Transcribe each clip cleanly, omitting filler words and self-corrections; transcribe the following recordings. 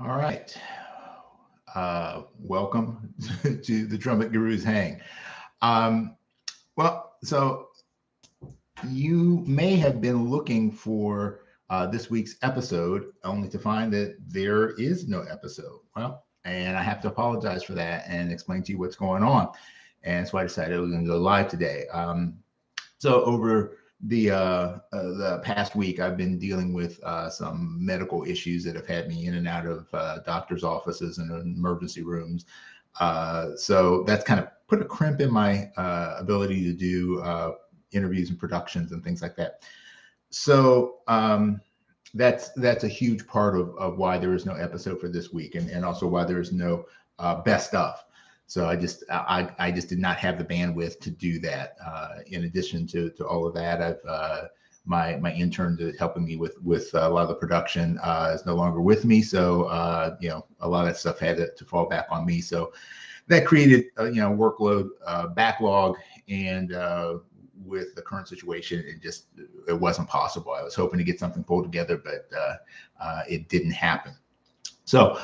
All right. Welcome to the Trumpet Gurus Hang. Um, so you may have been looking for this week's episode only to find that there is no episode. And I have to apologize for that and explain to you what's going on. And that's why I decided I was going to go live today. So over the past week, I've been dealing with some medical issues that have had me in and out of doctors' offices and emergency rooms. So that's kind of put a crimp in my ability to do interviews and productions and things like that. So that's a huge part of why there is no episode for this week, and also why there is no best of. So I just did not have the bandwidth to do that. In addition to all of that, I've my intern that's helping me with a lot of the production is no longer with me. So a lot of that stuff had to fall back on me. So that created workload backlog, and with the current situation, it wasn't possible. I was hoping to get something pulled together, but it didn't happen. So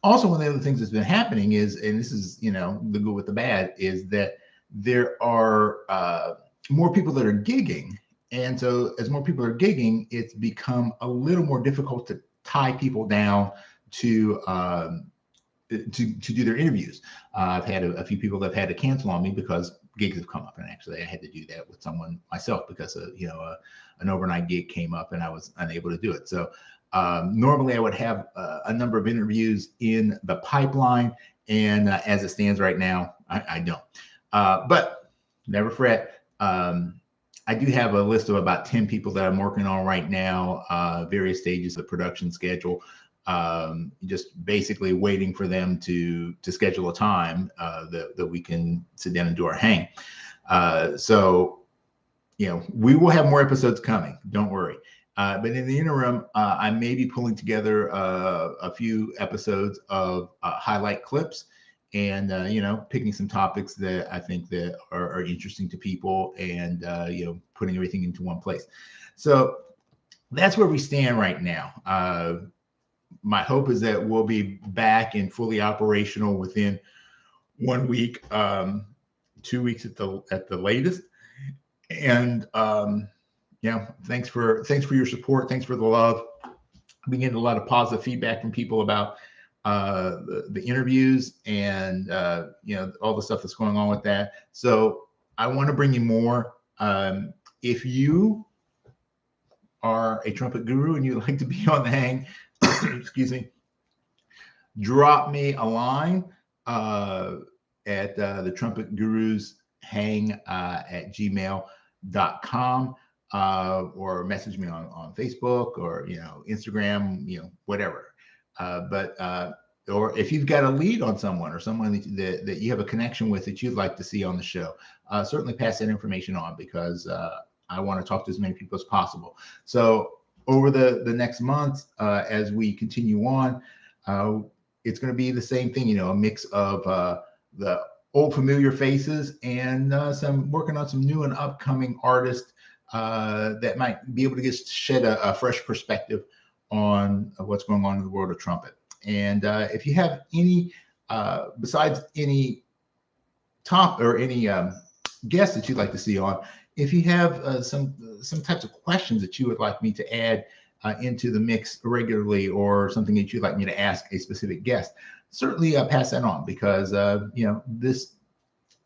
also, one of the other things that's been happening is, and this is, the good with the bad, is that there are more people that are gigging. And so as more people are gigging, it's become a little more difficult to tie people down to do their interviews. I've had a few people that have had to cancel on me because gigs have come up, and actually I had to do that with someone myself because an overnight gig came up and I was unable to do it. So normally I would have a number of interviews in the pipeline, and as it stands right now, I don't. But never fret. I do have a list of about 10 people that I'm working on right now, various stages of the production schedule. Just basically waiting for them to schedule a time that we can sit down and do our hang. So we will have more episodes coming. Don't worry. But in the interim, I may be pulling together a few episodes of highlight clips, and picking some topics that I think that are interesting to people, and putting everything into one place. So that's where we stand right now. My hope is that we'll be back and fully operational within 1 week, 2 weeks at the latest. And thanks for your support. Thanks for the love. We get a lot of positive feedback from people about the interviews and all the stuff that's going on with that. So I want to bring you more. If you are a trumpet guru and you'd like to be on the hang, excuse me, drop me a line at the Trumpet Gurus Hang at gmail.com, or message me on Facebook or Instagram, whatever. Or if you've got a lead on someone or someone that you have a connection with that you'd like to see on the show, certainly pass that information on, because I want to talk to as many people as possible. So over the next month, as we continue on, it's going to be the same thing, a mix of the old familiar faces and some working on some new and upcoming artists that might be able to shed a fresh perspective on what's going on in the world of trumpet. And if you have any, besides any top or any guests that you'd like to see on, if you have some types of questions that you would like me to add into the mix regularly, or something that you'd like me to ask a specific guest, certainly pass that on, because this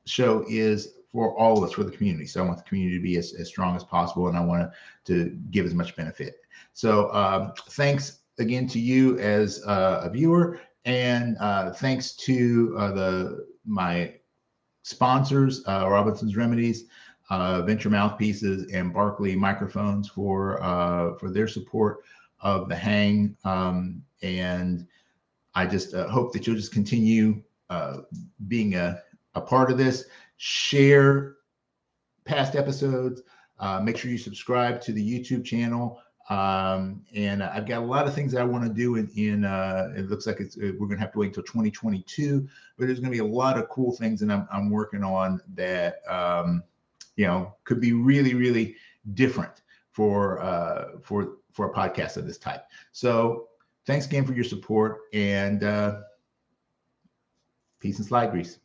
show is for all of us, for the community. So I want the community to be as strong as possible, and I want to give as much benefit. So thanks again to you as a viewer, and thanks to my sponsors, Robinson's Remedies, Venture Mouthpieces, and Barkley Microphones for their support of the hang. And I just hope that you'll just continue being a part of this. Share past episodes. Make sure you subscribe to the YouTube channel. And I've got a lot of things that I want to do in it looks like we're going to have to wait until 2022, but there's going to be a lot of cool things that I'm working on that could be really, really different for a podcast of this type. So thanks again for your support, and peace and slide grease.